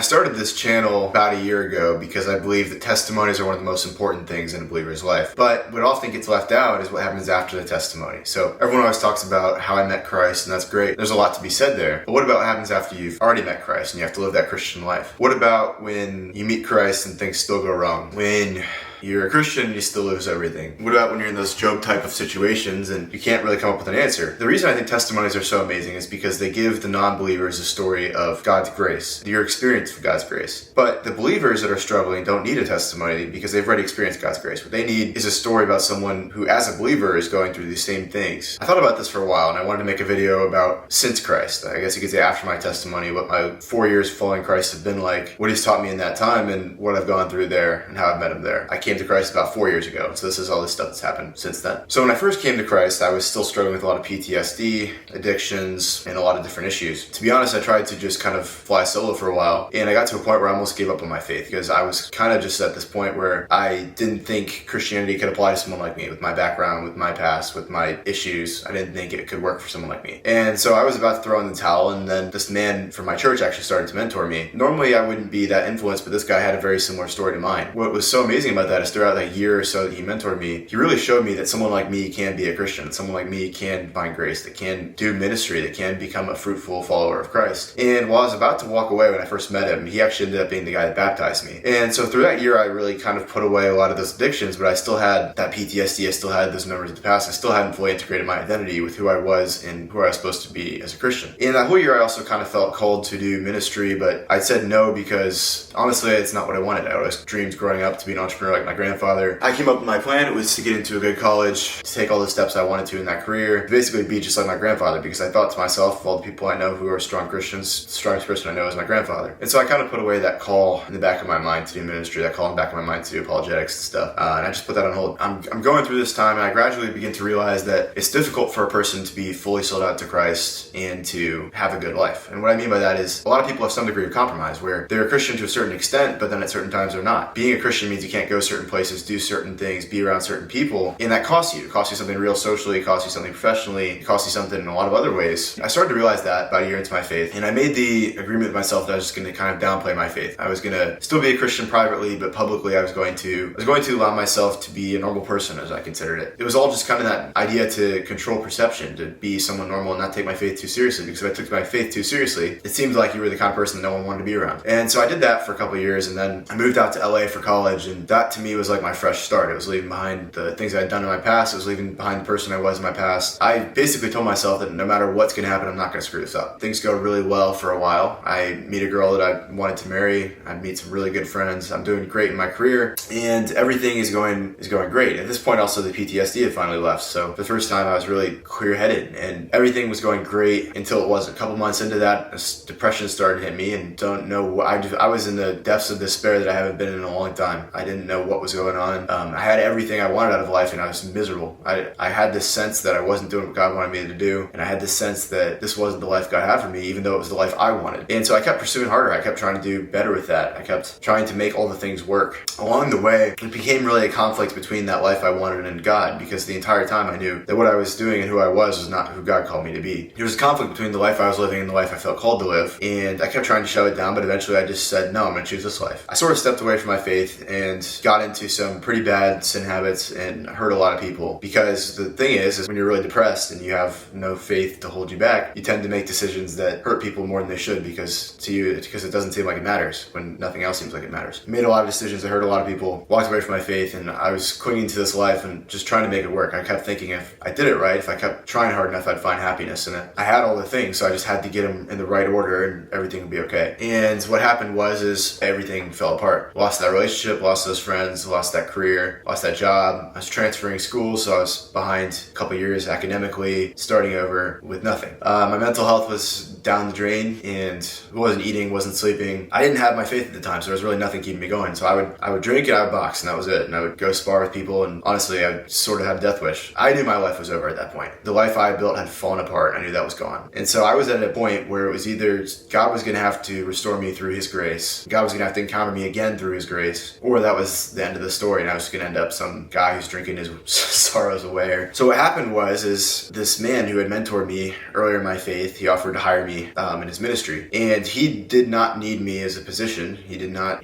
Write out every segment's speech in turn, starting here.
I started this channel about a year ago because I believe that testimonies are one of the most important things in a believer's life. But what often gets left out is what happens after the testimony. So everyone always talks about how I met Christ, and that's great. There's a lot to be said there. But what about what happens after you've already met Christ and you have to live that Christian life? What about when you meet Christ and things still go wrong? When you're a Christian and you still lose everything? What about when you're in those Job type of situations and you can't really come up with an answer? The reason I think testimonies are so amazing is because they give the non-believers a story of God's grace, your experience of God's grace. But the believers that are struggling don't need a testimony because they've already experienced God's grace. What they need is a story about someone who, as a believer, is going through these same things. I thought about this for a while and I wanted to make a video about since Christ. I guess you could say after my testimony, what my 4 years following Christ have been like, what he's taught me in that time and what I've gone through there and how I've met him there. I came to Christ about 4 years ago, so this is all this stuff that's happened since then. So when I first came to Christ, I was still struggling with a lot of PTSD, addictions, and a lot of different issues. To be honest, I tried to just kind of fly solo for a while, and I got to a point where I almost gave up on my faith because I was kind of just at this point where I didn't think Christianity could apply to someone like me with my background, with my past, with my issues. I didn't think it could work for someone like me. And so I was about to throw in the towel, and then this man from my church actually started to mentor me. Normally I wouldn't be that influenced, but this guy had a very similar story to mine. What was so amazing about that is throughout that year or so that he mentored me, he really showed me that someone like me can be a Christian, that someone like me can find grace, that can do ministry, that can become a fruitful follower of Christ. And while I was about to walk away when I first met him, he actually ended up being the guy that baptized me. And so through that year, I really kind of put away a lot of those addictions, but I still had that PTSD, I still had those memories of the past, I still hadn't fully integrated my identity with who I was and who I was supposed to be as a Christian. In that whole year, I also kind of felt called to do ministry, but I said no because honestly, it's not what I wanted. I always dreamed growing up to be an entrepreneur like my grandfather. I came up with my plan. It was to get into a good college, to take all the steps I wanted to in that career, to basically be just like my grandfather, because I thought to myself, of all the people I know who are strong Christians, the strongest person I know is my grandfather. And so I kind of put away that call in the back of my mind to do ministry, that call in the back of my mind to do apologetics and stuff. And I just put that on hold. I'm going through this time and I gradually begin to realize that it's difficult for a person to be fully sold out to Christ and to have a good life. And what I mean by that is a lot of people have some degree of compromise where they're a Christian to a certain extent, but then at certain times they're not. Being a Christian means you can't go certain places, do certain things, be around certain people, and that costs you. It costs you something real socially, it costs you something professionally, it costs you something in a lot of other ways. I started to realize that about a year into my faith, and I made the agreement with myself that I was just going to kind of downplay my faith. I was going to still be a Christian privately, but publicly I was going to allow myself to be a normal person, as I considered it. It was all just kind of that idea to control perception, to be someone normal and not take my faith too seriously, because if I took my faith too seriously, it seemed like you were the kind of person that no one wanted to be around. And so I did that for a couple of years, and then I moved out to LA for college, and that to me was like my fresh start. It was leaving behind the things I'd done in my past. It was leaving behind the person I was in my past. I basically told myself that no matter what's going to happen, I'm not going to screw this up. Things go really well for a while. I meet a girl that I wanted to marry. I meet some really good friends. I'm doing great in my career, and everything is going great. At this point, also the PTSD had finally left. So for the first time, I was really clear-headed, and everything was going great until it wasn't. A couple months into that, depression started to hit me, and don't know. I was in the depths of despair that I haven't been in a long time. I didn't know what was going on. I had everything I wanted out of life, and I was miserable. I had this sense that I wasn't doing what God wanted me to do, and I had this sense that this wasn't the life God had for me, even though it was the life I wanted. And so I kept pursuing harder. I kept trying to do better with that. I kept trying to make all the things work. Along the way, it became really a conflict between that life I wanted and God, because the entire time I knew that what I was doing and who I was not who God called me to be. There was a conflict between the life I was living and the life I felt called to live, and I kept trying to shove it down, but eventually I just said, no, I'm going to choose this life. I sort of stepped away from my faith and got into some pretty bad sin habits and hurt a lot of people, because the thing is when you're really depressed and you have no faith to hold you back, you tend to make decisions that hurt people more than they should, because it doesn't seem like it matters when nothing else seems like it matters. I made a lot of decisions that hurt a lot of people, walked away from my faith, and I was clinging to this life and just trying to make it work. I kept thinking if I did it right, if I kept trying hard enough, I'd find happiness, and I had all the things, so I just had to get them in the right order and everything would be okay. And what happened was everything fell apart. Lost that relationship, lost those friends, lost that career, lost that job. I was transferring schools, so I was behind a couple years academically, starting over with nothing. My mental health was down the drain, and wasn't eating, wasn't sleeping. I didn't have my faith at the time, so there was really nothing keeping me going. So I would drink and I would box, and that was it. And I would go spar with people, and honestly, I sort of had a death wish. I knew my life was over at that point. The life I built had fallen apart. I knew that was gone. And so I was at a point where it was either God was going to have to restore me through His grace, God was going to have to encounter me again through His grace, or that was the end of the story, and I was going to end up some guy who's drinking his sorrows away. So what happened was this man who had mentored me earlier in my faith, he offered to hire me in his ministry, and he did not need me as a position. He did not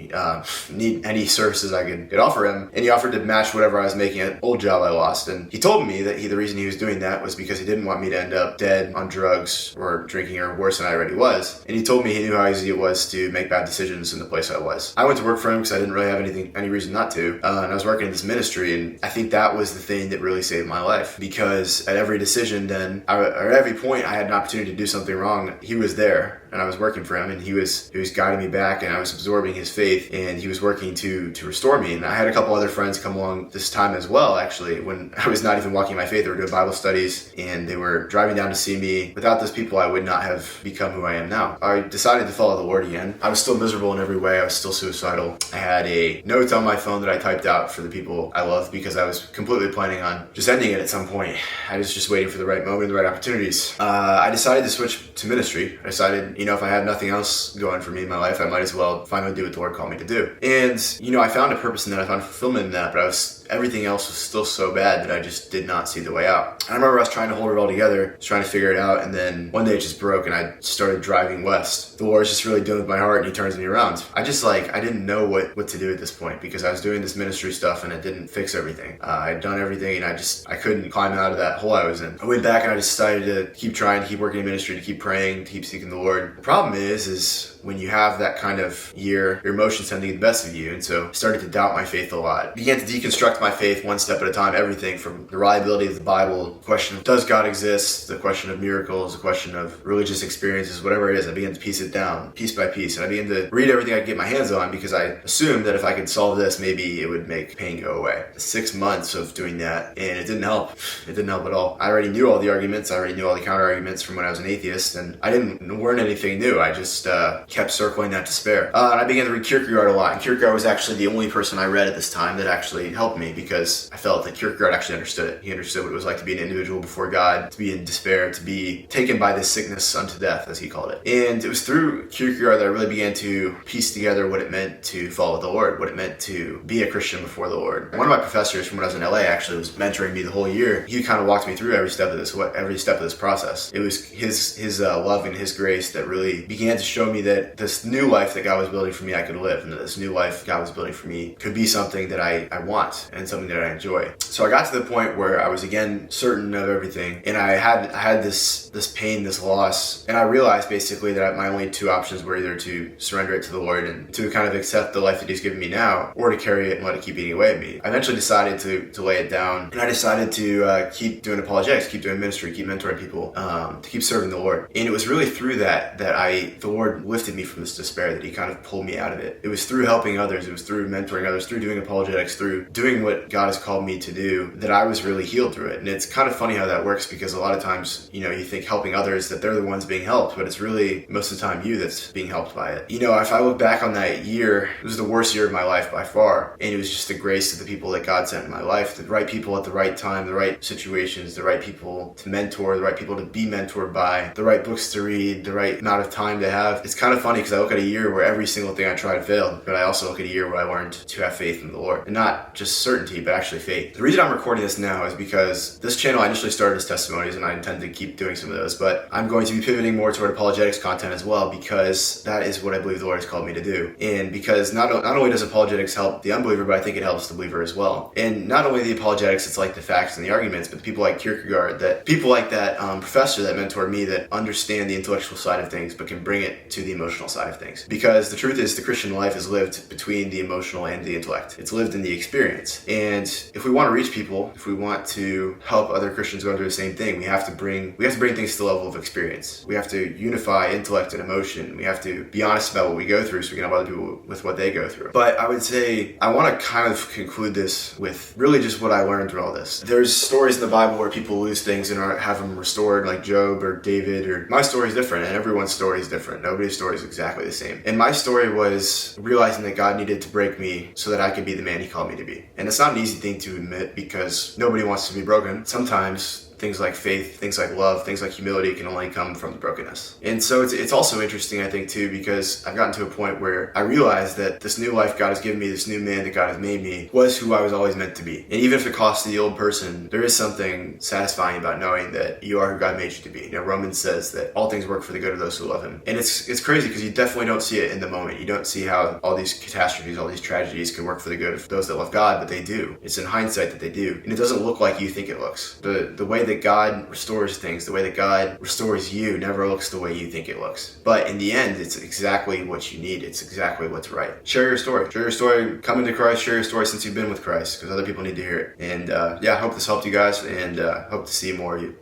need any services I could offer him, and he offered to match whatever I was making at an old job I lost. And he told me that the reason he was doing that was because he didn't want me to end up dead on drugs or drinking or worse than I already was. And he told me he knew how easy it was to make bad decisions in the place I was. I went to work for him because I didn't really have any reason not to, and I was working in this ministry, and I think that was the thing that really saved my life, because at every decision then, or at every point I had an opportunity to do something wrong, he was there. And I was working for him, and he was guiding me back, and I was absorbing his faith, and he was working to restore me. And I had a couple other friends come along this time as well, actually, when I was not even walking my faith. They were doing Bible studies, and they were driving down to see me. Without those people, I would not have become who I am now. I decided to follow the Lord again. I was still miserable in every way. I was still suicidal. I had a note on my phone that I typed out for the people I loved, because I was completely planning on just ending it at some point. I was just waiting for the right moment, the right opportunities. I decided to switch to ministry. I decided, if I had nothing else going for me in my life, I might as well finally do what the Lord called me to do. And, I found a purpose in that. I found fulfillment in that, but everything else was still so bad that I just did not see the way out. I remember I was trying to hold it all together, trying to figure it out, and then one day it just broke, and I started driving west. The Lord was just really dealing with my heart, and he turns me around. I didn't know what to do at this point, because I was doing this ministry stuff, and it didn't fix everything. I had done everything, and I couldn't climb out of that hole I was in. I went back, and I decided to keep trying, to keep working in ministry, to keep praying, to keep seeking the Lord. The problem is when you have that kind of year, your emotions tend to get the best of you, and so I started to doubt my faith a lot. I began to deconstruct my faith one step at a time, everything from the reliability of the Bible, the question of does God exist, the question of miracles, the question of religious experiences, whatever it is. I began to piece it down, piece by piece, and I began to read everything I could get my hands on, because I assumed that if I could solve this, maybe it would make pain go away. 6 months of doing that, and it didn't help. It didn't help at all. I already knew all the arguments, I already knew all the counter arguments from when I was an atheist, and I didn't learn anything new. I just kept circling that despair. And I began to read Kierkegaard a lot, and Kierkegaard was actually the only person I read at this time that actually helped me, because I felt that Kierkegaard actually understood it. He understood what it was like to be an individual before God, to be in despair, to be taken by this sickness unto death, as he called it. And it was through Kierkegaard that I really began to piece together what it meant to follow the Lord, what it meant to be a Christian before the Lord. One of my professors from when I was in LA actually was mentoring me the whole year. He kind of walked me through every step of this process. It was his love and his grace that really began to show me that this new life that God was building for me, I could live, and that this new life God was building for me could be something that I want and something that I enjoy. So I got to the point where I was again certain of everything, and I had this pain, this loss, and I realized basically that my only two options were either to surrender it to the Lord and to kind of accept the life that he's given me now, or to carry it and let it keep eating away at me. I eventually decided to lay it down, and I decided to keep doing apologetics, keep doing ministry, keep mentoring people, to keep serving the Lord. And it was really through that the Lord lifted me from this despair, that he kind of pulled me out of it. It was through helping others, it was through mentoring others, through doing apologetics, through doing what God has called me to do, that I was really healed through it. And it's kind of funny how that works, because a lot of times, you think helping others, that they're the ones being helped, but it's really most of the time you that's being helped by it. If I look back on that year, it was the worst year of my life by far, and it was just the grace of the people that God sent in my life, the right people at the right time, the right situations, the right people to mentor, the right people to be mentored by, the right books to read, the right amount of time to have. It's kind of funny, because I look at a year where every single thing I tried failed, but I also look at a year where I learned to have faith in the Lord, and not just certainty, but actually faith. The reason I'm recording this now is because this channel I initially started as testimonies, and I intend to keep doing some of those, but I'm going to be pivoting more toward apologetics content as well, because that is what I believe the Lord has called me to do. And because not only does apologetics help the unbeliever, but I think it helps the believer as well. And not only the apologetics, it's like the facts and the arguments, but people like Kierkegaard, people like that professor that mentored me, that understand the intellectual side of things, but can bring it to the emotional side of things. Because the truth is, the Christian life is lived between the emotional and the intellect. It's lived in the experience. And if we want to reach people, if we want to help other Christians go through the same thing, we have to bring things to the level of experience. We have to unify intellect and emotion. We have to be honest about what we go through, so we can help other people with what they go through. But I would say I want to kind of conclude this with really just what I learned through all this. There's stories in the Bible where people lose things and have them restored, like Job or David, or my story is different, and everyone's story is different. Nobody's story is exactly the same. And my story was realizing that God needed to break me so that I could be the man he called me to be. And it's not an easy thing to admit, because nobody wants to be broken. Sometimes things like faith, things like love, things like humility can only come from the brokenness. And so it's also interesting, I think, too, because I've gotten to a point where I realized that this new life God has given me, this new man that God has made me, was who I was always meant to be. And even if it costs the old person, there is something satisfying about knowing that you are who God made you to be. You know, Romans says that all things work for the good of those who love him. And it's crazy because you definitely don't see it in the moment. You don't see how all these catastrophes, all these tragedies can work for the good of those that love God, but they do. It's in hindsight that they do. And it doesn't look like you think it looks. The way that God restores things, the way that God restores you never looks the way you think it looks. But in the end, it's exactly what you need. It's exactly what's right. Share your story. Share your story. Come into Christ. Share your story since you've been with Christ, because other people need to hear it. And I hope this helped you guys, and hope to see more of you.